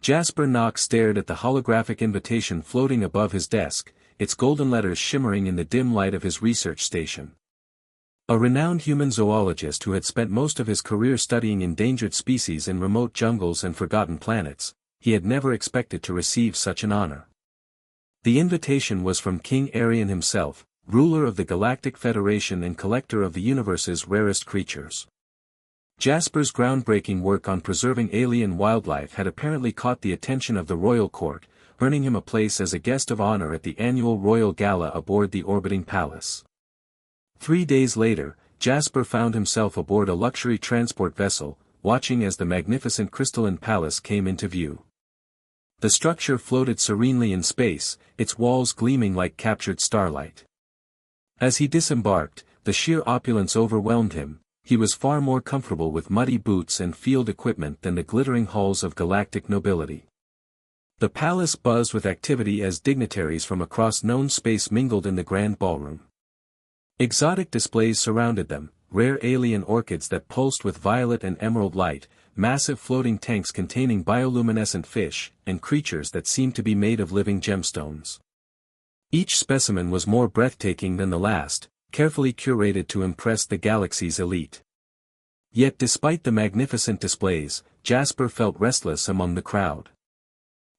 Jasper Knox stared at the holographic invitation floating above his desk, its golden letters shimmering in the dim light of his research station. A renowned human zoologist who had spent most of his career studying endangered species in remote jungles and forgotten planets, he had never expected to receive such an honor. The invitation was from King Arion himself, ruler of the Galactic Federation and collector of the universe's rarest creatures. Jasper's groundbreaking work on preserving alien wildlife had apparently caught the attention of the royal court, earning him a place as a guest of honor at the annual royal gala aboard the orbiting palace. 3 days later, Jasper found himself aboard a luxury transport vessel, watching as the magnificent crystalline palace came into view. The structure floated serenely in space, its walls gleaming like captured starlight. As he disembarked, the sheer opulence overwhelmed him. He was far more comfortable with muddy boots and field equipment than the glittering halls of galactic nobility. The palace buzzed with activity as dignitaries from across known space mingled in the grand ballroom. Exotic displays surrounded them, rare alien orchids that pulsed with violet and emerald light, massive floating tanks containing bioluminescent fish, and creatures that seemed to be made of living gemstones. Each specimen was more breathtaking than the last, carefully curated to impress the galaxy's elite. Yet despite the magnificent displays, Jasper felt restless among the crowd.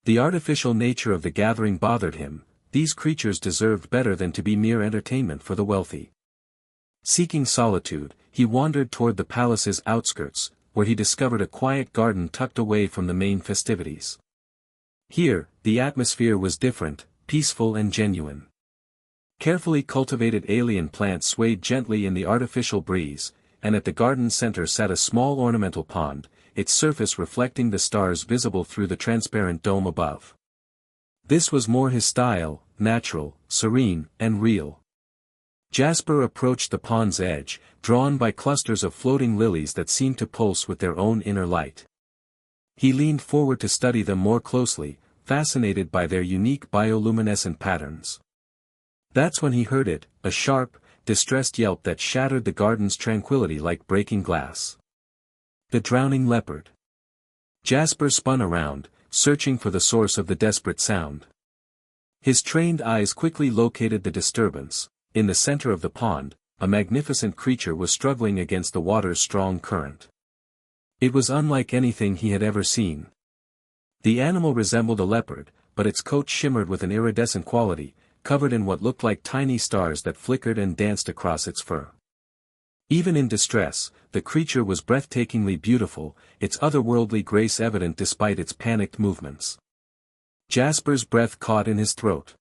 The artificial nature of the gathering bothered him. These creatures deserved better than to be mere entertainment for the wealthy. Seeking solitude, he wandered toward the palace's outskirts, where he discovered a quiet garden tucked away from the main festivities. Here, the atmosphere was different, peaceful and genuine. Carefully cultivated alien plants swayed gently in the artificial breeze, and at the garden's center sat a small ornamental pond, its surface reflecting the stars visible through the transparent dome above. This was more his style, natural, serene, and real. Jasper approached the pond's edge, drawn by clusters of floating lilies that seemed to pulse with their own inner light. He leaned forward to study them more closely, fascinated by their unique bioluminescent patterns. That's when he heard it, a sharp, distressed yelp that shattered the garden's tranquility like breaking glass. The drowning leopard. Jasper spun around, searching for the source of the desperate sound. His trained eyes quickly located the disturbance. In the center of the pond, a magnificent creature was struggling against the water's strong current. It was unlike anything he had ever seen. The animal resembled a leopard, but its coat shimmered with an iridescent quality, covered in what looked like tiny stars that flickered and danced across its fur. Even in distress, the creature was breathtakingly beautiful, its otherworldly grace evident despite its panicked movements. Jasper's breath caught in his throat.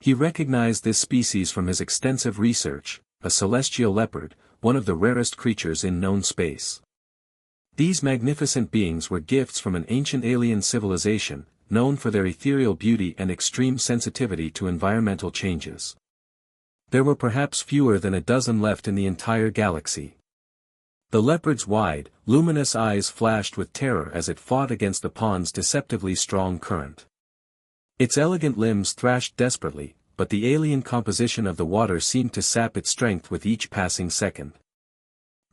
He recognized this species from his extensive research, a celestial leopard, one of the rarest creatures in known space. These magnificent beings were gifts from an ancient alien civilization, known for their ethereal beauty and extreme sensitivity to environmental changes. There were perhaps fewer than a dozen left in the entire galaxy. The leopard's wide, luminous eyes flashed with terror as it fought against the pond's deceptively strong current. Its elegant limbs thrashed desperately, but the alien composition of the water seemed to sap its strength with each passing second.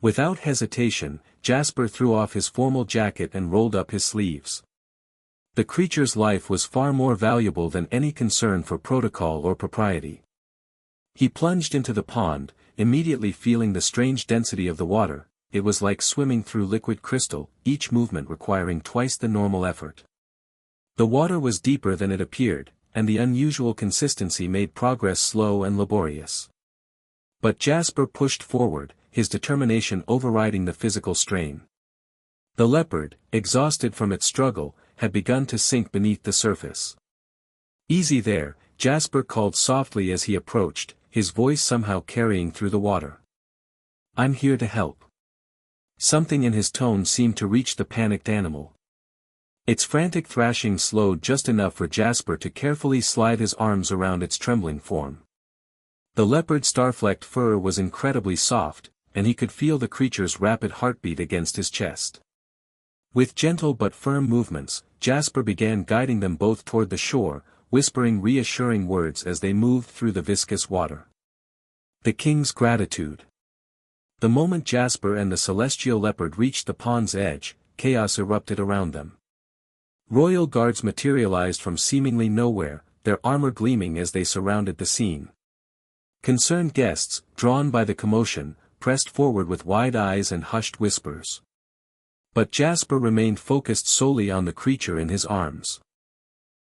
Without hesitation, Jasper threw off his formal jacket and rolled up his sleeves. The creature's life was far more valuable than any concern for protocol or propriety. He plunged into the pond, immediately feeling the strange density of the water. It was like swimming through liquid crystal, each movement requiring twice the normal effort. The water was deeper than it appeared, and the unusual consistency made progress slow and laborious. But Jasper pushed forward, his determination overriding the physical strain. The leopard, exhausted from its struggle, had begun to sink beneath the surface. "Easy there," Jasper called softly as he approached, his voice somehow carrying through the water. "I'm here to help." Something in his tone seemed to reach the panicked animal. Its frantic thrashing slowed just enough for Jasper to carefully slide his arms around its trembling form. The leopard's star-flecked fur was incredibly soft, and he could feel the creature's rapid heartbeat against his chest. With gentle but firm movements, Jasper began guiding them both toward the shore, whispering reassuring words as they moved through the viscous water. The king's gratitude. The moment Jasper and the celestial leopard reached the pond's edge, chaos erupted around them. Royal guards materialized from seemingly nowhere, their armor gleaming as they surrounded the scene. Concerned guests, drawn by the commotion, pressed forward with wide eyes and hushed whispers. But Jasper remained focused solely on the creature in his arms.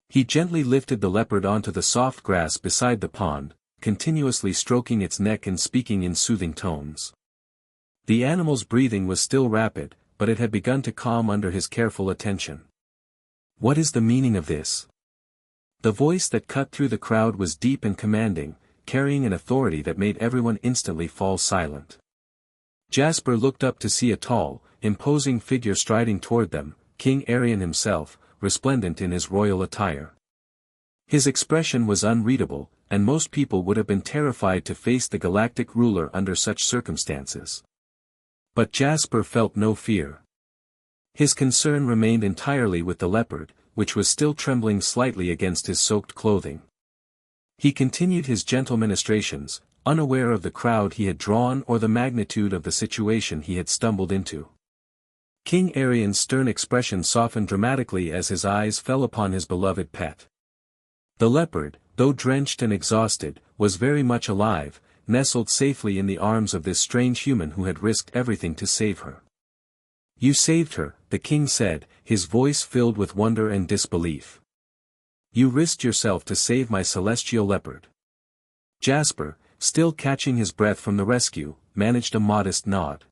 He gently lifted the leopard onto the soft grass beside the pond, continuously stroking its neck and speaking in soothing tones. The animal's breathing was still rapid, but it had begun to calm under his careful attention. "What is the meaning of this?" The voice that cut through the crowd was deep and commanding, carrying an authority that made everyone instantly fall silent. Jasper looked up to see a tall, imposing figure striding toward them, King Arion himself, resplendent in his royal attire. His expression was unreadable, and most people would have been terrified to face the galactic ruler under such circumstances. But Jasper felt no fear. His concern remained entirely with the leopard, which was still trembling slightly against his soaked clothing. He continued his gentle ministrations, unaware of the crowd he had drawn or the magnitude of the situation he had stumbled into. King Arion's stern expression softened dramatically as his eyes fell upon his beloved pet. The leopard, though drenched and exhausted, was very much alive, nestled safely in the arms of this strange human who had risked everything to save her. "You saved her," the king said, his voice filled with wonder and disbelief. "You risked yourself to save my celestial leopard." Jasper, still catching his breath from the rescue, managed a modest nod.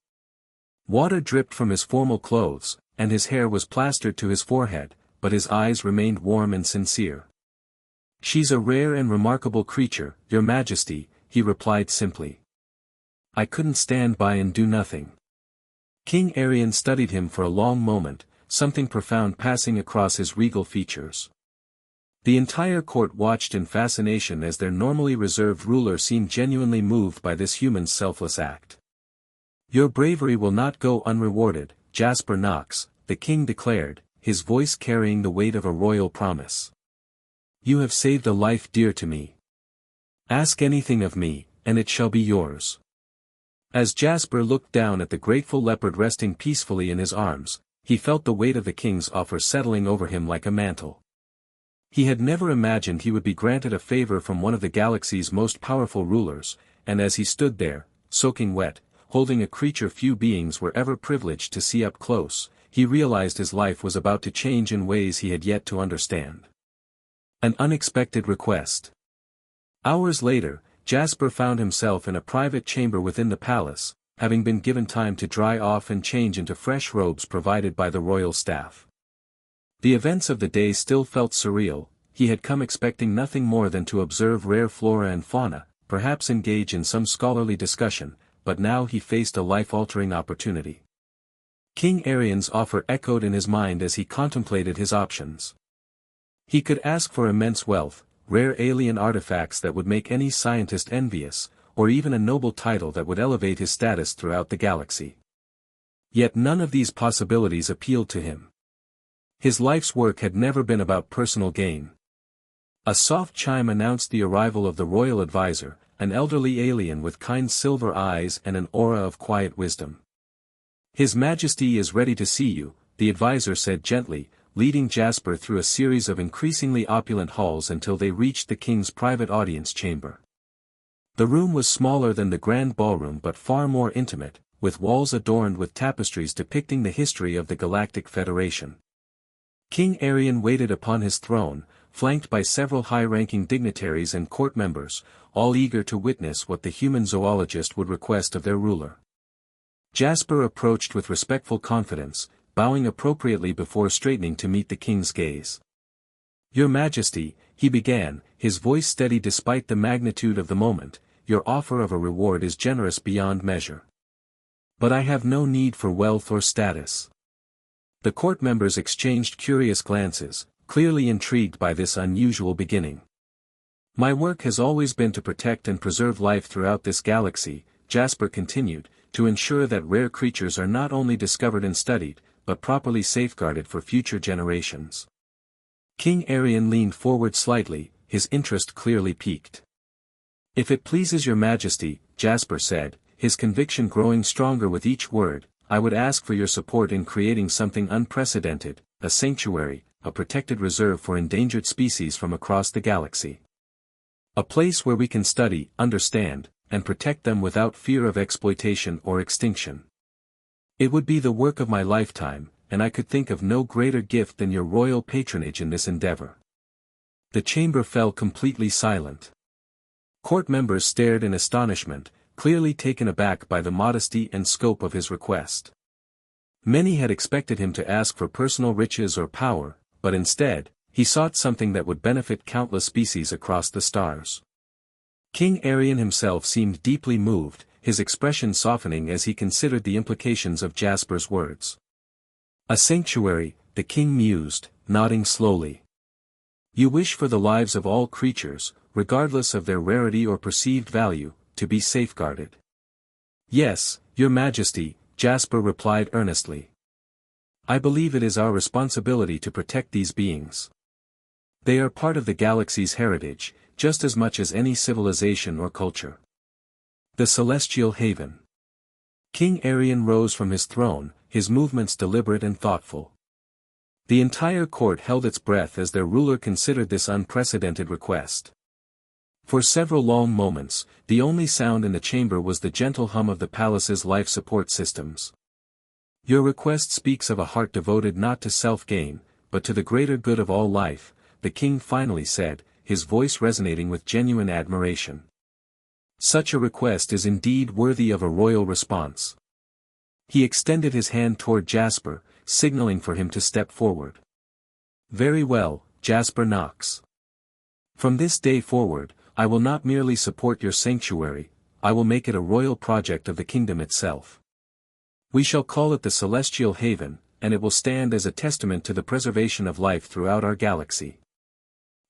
Water dripped from his formal clothes, and his hair was plastered to his forehead, but his eyes remained warm and sincere. "She's a rare and remarkable creature, Your Majesty," he replied simply. "I couldn't stand by and do nothing." King Arion studied him for a long moment, something profound passing across his regal features. The entire court watched in fascination as their normally reserved ruler seemed genuinely moved by this human's selfless act. "Your bravery will not go unrewarded, Jasper Knox," the king declared, his voice carrying the weight of a royal promise. "You have saved a life dear to me. Ask anything of me, and it shall be yours." As Jasper looked down at the grateful leopard resting peacefully in his arms, he felt the weight of the king's offer settling over him like a mantle. He had never imagined he would be granted a favor from one of the galaxy's most powerful rulers, and as he stood there, soaking wet, holding a creature few beings were ever privileged to see up close, he realized his life was about to change in ways he had yet to understand. An unexpected request. Hours later, Jasper found himself in a private chamber within the palace, having been given time to dry off and change into fresh robes provided by the royal staff. The events of the day still felt surreal. He had come expecting nothing more than to observe rare flora and fauna, perhaps engage in some scholarly discussion, but now he faced a life-altering opportunity. King Arion's offer echoed in his mind as he contemplated his options. He could ask for immense wealth, rare alien artifacts that would make any scientist envious, or even a noble title that would elevate his status throughout the galaxy. Yet none of these possibilities appealed to him. His life's work had never been about personal gain. A soft chime announced the arrival of the royal advisor, an elderly alien with kind silver eyes and an aura of quiet wisdom. "His Majesty is ready to see you," the advisor said gently, leading Jasper through a series of increasingly opulent halls until they reached the king's private audience chamber. The room was smaller than the grand ballroom but far more intimate, with walls adorned with tapestries depicting the history of the Galactic Federation. King Arion waited upon his throne, flanked by several high-ranking dignitaries and court members, all eager to witness what the human zoologist would request of their ruler. Jasper approached with respectful confidence, bowing appropriately before straightening to meet the king's gaze. "Your Majesty," he began, his voice steady despite the magnitude of the moment, "your offer of a reward is generous beyond measure. But I have no need for wealth or status." The court members exchanged curious glances, clearly intrigued by this unusual beginning. "My work has always been to protect and preserve life throughout this galaxy," Jasper continued, "to ensure that rare creatures are not only discovered and studied, but properly safeguarded for future generations." King Arion leaned forward slightly, his interest clearly piqued. "If it pleases your Majesty," Jasper said, his conviction growing stronger with each word, "I would ask for your support in creating something unprecedented, a sanctuary, a protected reserve for endangered species from across the galaxy. A place where we can study, understand, and protect them without fear of exploitation or extinction. It would be the work of my lifetime, and I could think of no greater gift than your royal patronage in this endeavor. The chamber fell completely silent. Court members stared in astonishment, clearly taken aback by the modesty and scope of his request. Many had expected him to ask for personal riches or power, but instead, he sought something that would benefit countless species across the stars. King Arian himself seemed deeply moved, his expression softening as he considered the implications of Jasper's words. A sanctuary, the king mused, nodding slowly. You wish for the lives of all creatures, regardless of their rarity or perceived value, to be safeguarded. Yes, your majesty, Jasper replied earnestly. I believe it is our responsibility to protect these beings. They are part of the galaxy's heritage, just as much as any civilization or culture. The Celestial Haven. King Arian rose from his throne, his movements deliberate and thoughtful. The entire court held its breath as their ruler considered this unprecedented request. For several long moments, the only sound in the chamber was the gentle hum of the palace's life support systems. Your request speaks of a heart devoted not to self-gain, but to the greater good of all life, the king finally said, his voice resonating with genuine admiration. Such a request is indeed worthy of a royal response. He extended his hand toward Jasper, signaling for him to step forward. Very well, Jasper Knox. From this day forward, I will not merely support your sanctuary, I will make it a royal project of the kingdom itself. We shall call it the Celestial Haven, and it will stand as a testament to the preservation of life throughout our galaxy.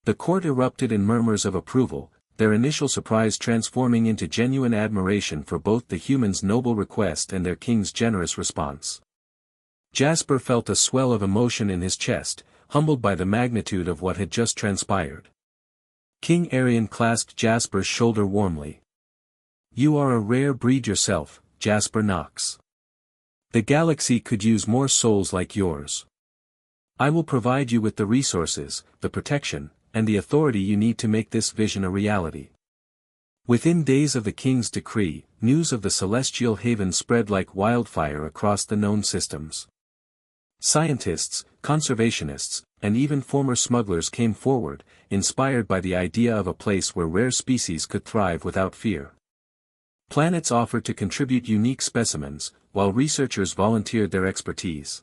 The court erupted in murmurs of approval, their initial surprise transforming into genuine admiration for both the humans' noble request and their king's generous response. Jasper felt a swell of emotion in his chest, humbled by the magnitude of what had just transpired. King Arian clasped Jasper's shoulder warmly. You are a rare breed yourself, Jasper Knox. The galaxy could use more souls like yours. I will provide you with the resources, the protection, and the authority you need to make this vision a reality. Within days of the king's decree, news of the Celestial Haven spread like wildfire across the known systems. Scientists, conservationists, and even former smugglers came forward, inspired by the idea of a place where rare species could thrive without fear. Planets offered to contribute unique specimens, while researchers volunteered their expertise.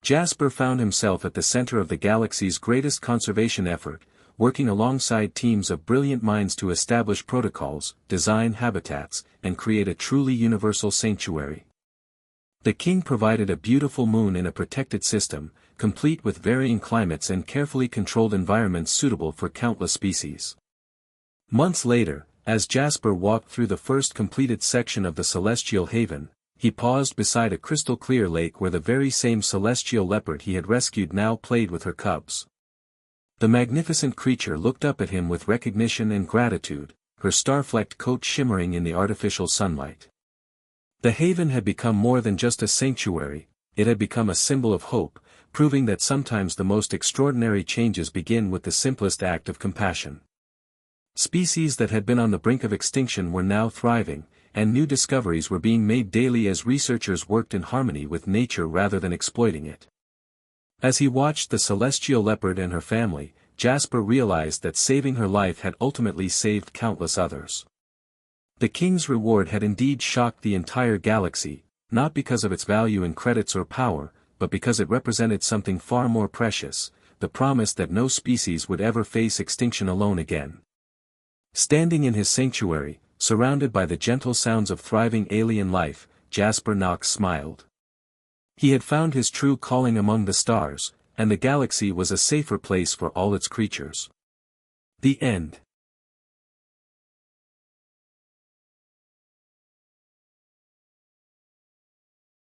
Jasper found himself at the center of the galaxy's greatest conservation effort, working alongside teams of brilliant minds to establish protocols, design habitats, and create a truly universal sanctuary. The king provided a beautiful moon in a protected system, complete with varying climates and carefully controlled environments suitable for countless species. Months later, as Jasper walked through the first completed section of the Celestial Haven, he paused beside a crystal-clear lake where the very same celestial leopard he had rescued now played with her cubs. The magnificent creature looked up at him with recognition and gratitude, her star-flecked coat shimmering in the artificial sunlight. The haven had become more than just a sanctuary, it had become a symbol of hope, proving that sometimes the most extraordinary changes begin with the simplest act of compassion. Species that had been on the brink of extinction were now thriving, and new discoveries were being made daily as researchers worked in harmony with nature rather than exploiting it. As he watched the Celestial Leopard and her family, Jasper realized that saving her life had ultimately saved countless others. The king's reward had indeed shocked the entire galaxy, not because of its value in credits or power, but because it represented something far more precious, the promise that no species would ever face extinction alone again. Standing in his sanctuary, surrounded by the gentle sounds of thriving alien life, Jasper Knox smiled. He had found his true calling among the stars, and the galaxy was a safer place for all its creatures. The end.